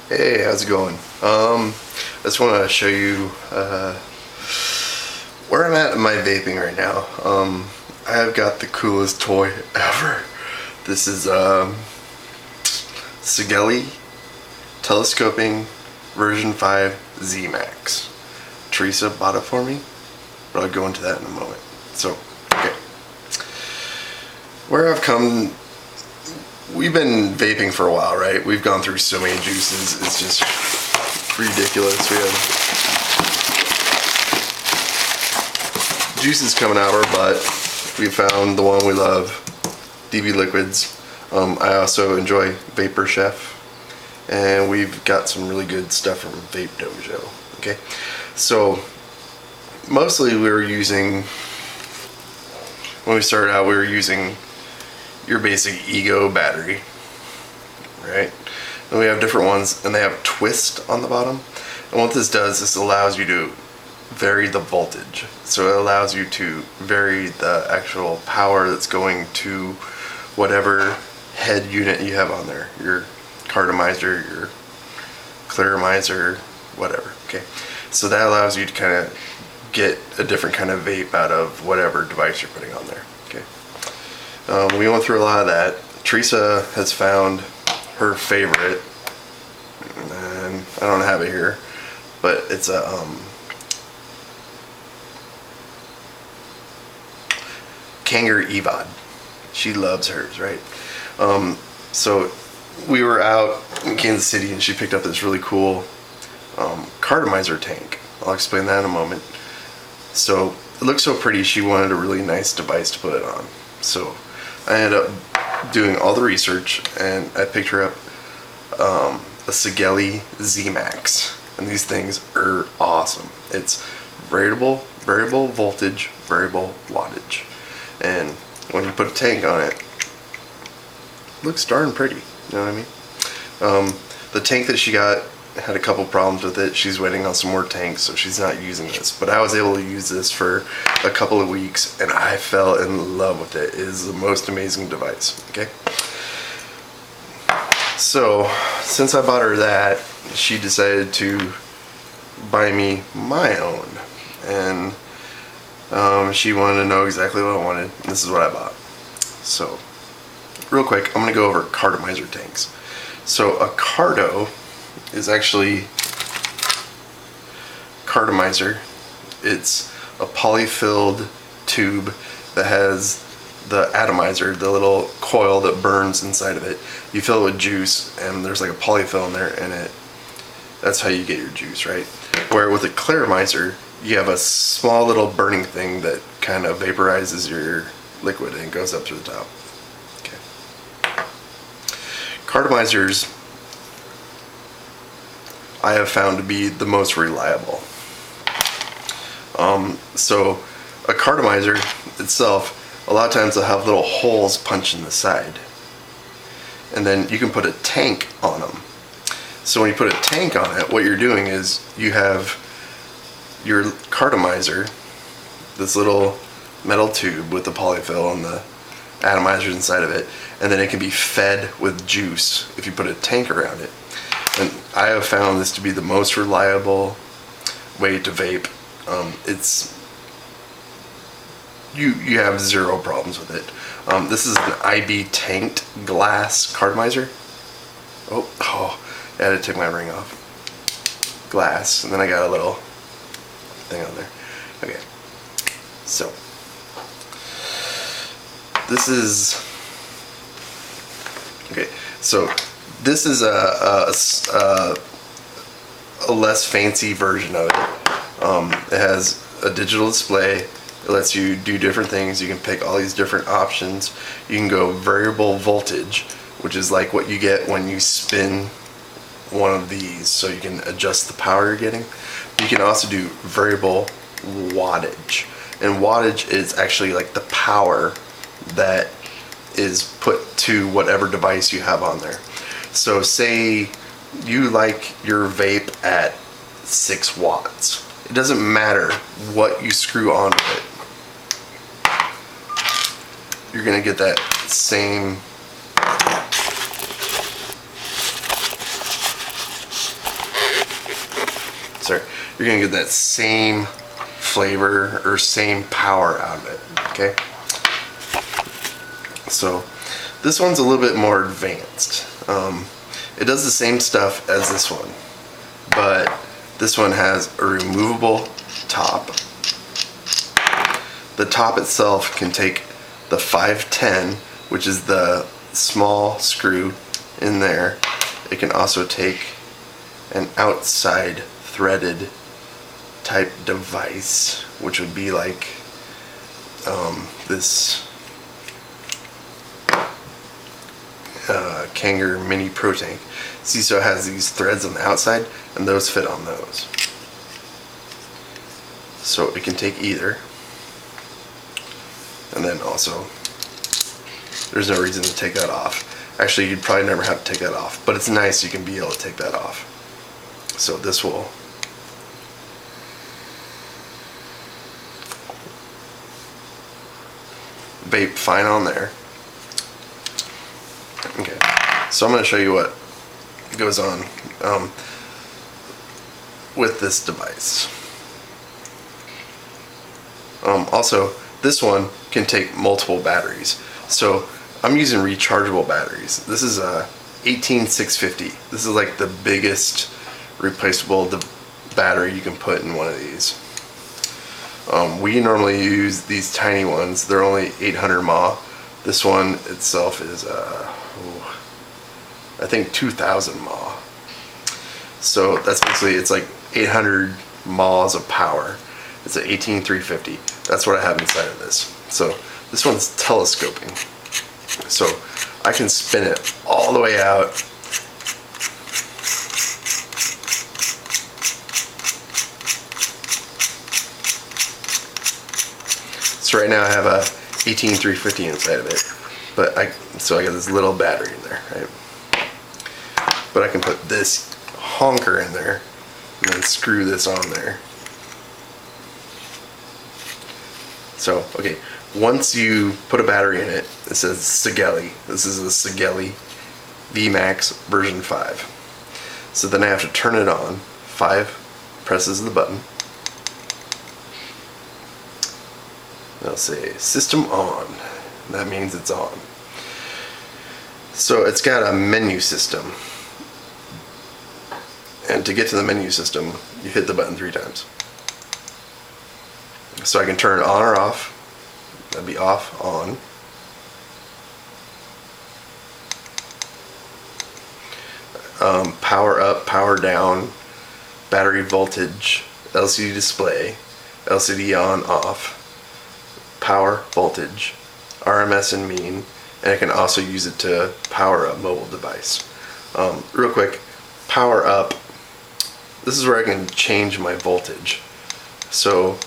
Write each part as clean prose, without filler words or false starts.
Hey, how's it going? I just want to show you where I'm at in my vaping right now. I have got the coolest toy ever. This is Sigeli Telescoping version 5 zmax. Teresa bought it for me, but I'll go into that in a moment. So, okay. Where I've come, we've been vaping for a while, right? We've gone through so many juices, it's just ridiculous. We have juices coming out our butt. We found the one we love, DV Liquids. I also enjoy Vapor Chef, and we've got some really good stuff from Vape Dojo. Okay, so mostly we were using, when we started out, we were using your basic Ego battery, right? And we have different ones, and they have twist on the bottom. And what this does, this allows you to vary the voltage. So it allows you to vary the actual power that's going to whatever head unit you have on there. Your Cartomizer, your Clearomizer, whatever, okay? So that allows you to kind of get a different kind of vape out of whatever device you're putting on there, okay? We went through a lot of that. Teresa has found her favorite, and I don't have it here, but it's a Kanger EVOD. She loves hers, right? So we were out in Kansas City, and she picked up this really cool Cartomizer tank. I'll explain that in a moment. So it looks so pretty, she wanted a really nice device to put it on. So I ended up doing all the research, and I picked her up a Sigeli zmax, and these things are awesome. It's variable voltage, variable wattage, and when you put a tank on it, looks darn pretty. You know what I mean? The tank that she got had a couple problems with it. She's waiting on some more tanks, so she's not using this. But I was able to use this for a couple of weeks, and I fell in love with it. It is the most amazing device, okay? So, since I bought her that, she decided to buy me my own. And she wanted to know exactly what I wanted. This is what I bought. So, real quick, I'm going to go over Cartomizer tanks. So, a Carto is actually Cartomizer. It's a poly-filled tube that has the atomizer, the little coil that burns inside of it. You fill it with juice, and there's like a polyfill in there, and that's how you get your juice, right? Where with a Clearomizer, you have a small little burning thing that kind of vaporizes your liquid and goes up through the top. Okay. Cartomizers I have found to be the most reliable. So a Cartomizer itself, a lot of times they'll have little holes punched in the side, and then you can put a tank on them. So when you put a tank on it, what you're doing is you have your Cartomizer, this little metal tube with the polyfill and the atomizers inside of it, and then it can be fed with juice if you put a tank around it. And I have found this to be the most reliable way to vape. You have zero problems with it. This is an IB tanked glass Cartomizer. Oh, I had to take my ring off. Glass, and then I got a little thing on there. Okay, so this is a less fancy version of it. It has a digital display. It lets you do different things. You can pick all these different options. You can go variable voltage, which is like what you get when you spin one of these, so you can adjust the power you're getting. You can also do variable wattage, and wattage is actually like the power that is put to whatever device you have on there. So say you like your vape at 6 watts. It doesn't matter what you screw onto it. You're gonna get that same sorry, you're gonna get that same flavor or same power out of it, okay? So this one's a little bit more advanced. It does the same stuff as this one, but this one has a removable top. The top itself can take the 510, which is the small screw in there. It can also take an outside threaded type device, which would be like this Kanger Mini Pro Tank. See, so it has these threads on the outside, and those fit on those. So it can take either. And then also, there's no reason to take that off. Actually, you'd probably never have to take that off, but it's nice you can be able to take that off. So this will vape fine on there. Okay, so I'm going to show you what goes on with this device. Also, this one can take multiple batteries. So I'm using rechargeable batteries. This is a 18650. This is like the biggest replaceable battery you can put in one of these. We normally use these tiny ones. They're only 800 mAh. This one itself is I think 2000 mAh. So that's basically, it's like 800 mAhs of power. It's an 18350. That's what I have inside of this. So this one's telescoping. So I can spin it all the way out. So right now I have a 18350 inside of it, but so I got this little battery in there, right? But I can put this honker in there and then screw this on there. So, okay, once you put a battery in it, it says Sigeli. This is a Sigeli VMAX version 5. So then I have to turn it on. 5 presses of the button. It'll say system on. That means it's on. So it's got a menu system. And to get to the menu system, you hit the button 3 times. So I can turn it on or off. That'd be off, on. Power up, power down, battery voltage, LCD display, LCD on, off, power, voltage, RMS and mean, and I can also use it to power a mobile device. Real quick, power up, this is where I can change my voltage. So,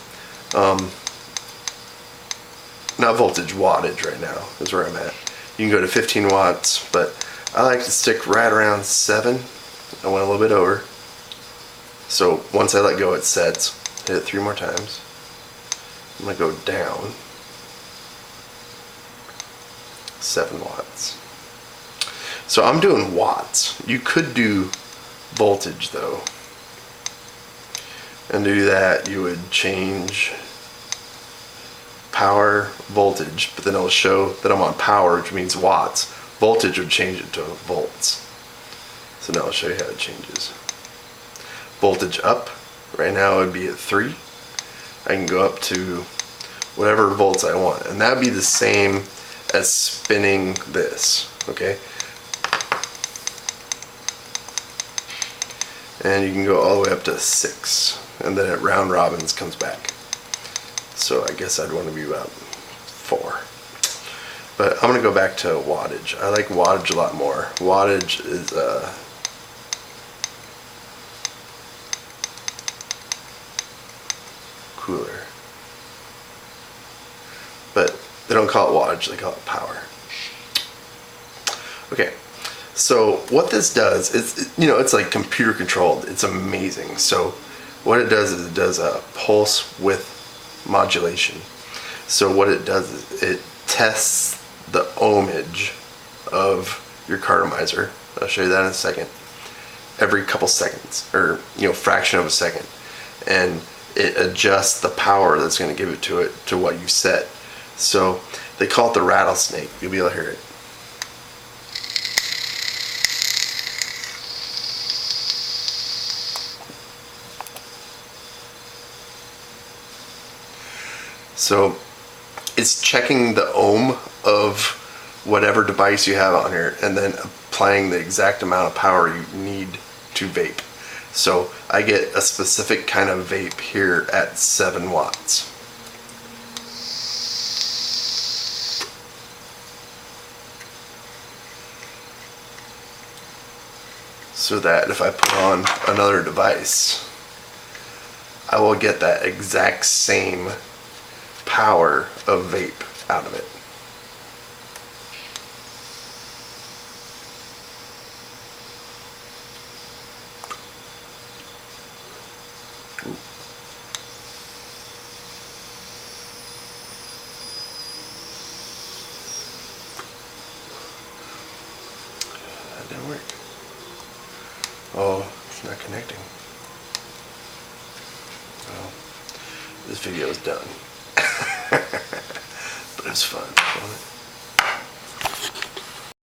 not voltage, wattage right now is where I'm at. You can go to 15 watts, but I like to stick right around 7. I went a little bit over. So once I let go, it sets. Hit it 3 more times. I'm gonna go down 7 watts. So I'm doing watts. You could do voltage though. And to do that, you would change power, voltage, but then it'll show that I'm on power, which means watts. Voltage would change it to volts. So now I'll show you how it changes. Voltage up, right now it would be at 3. I can go up to whatever volts I want, and that would be the same as spinning this, okay? And you can go all the way up to 6, and then at round robins comes back. So I guess I'd want to be about 4. But I'm going to go back to wattage. I like wattage a lot more. Wattage is cooler. But they don't call it wattage, they call it power. Okay, so what this does is, it's like computer controlled. It's amazing. So what it does is it does a pulse width modulation. So what it does is it tests the ohmage of your Cartomizer. I'll show you that in a second. every couple seconds, or fraction of a second, and it adjusts the power that's going to give it to what you set. So they call it the rattlesnake. You'll be able to hear it. So it's checking the ohm of whatever device you have on here and then applying the exact amount of power you need to vape. So I get a specific kind of vape here at 7 watts. So that if I put on another device, I will get that exact same power of vape out of it. That didn't work. Oh, it's not connecting. Well, this video is done. But it was fun, wasn't it?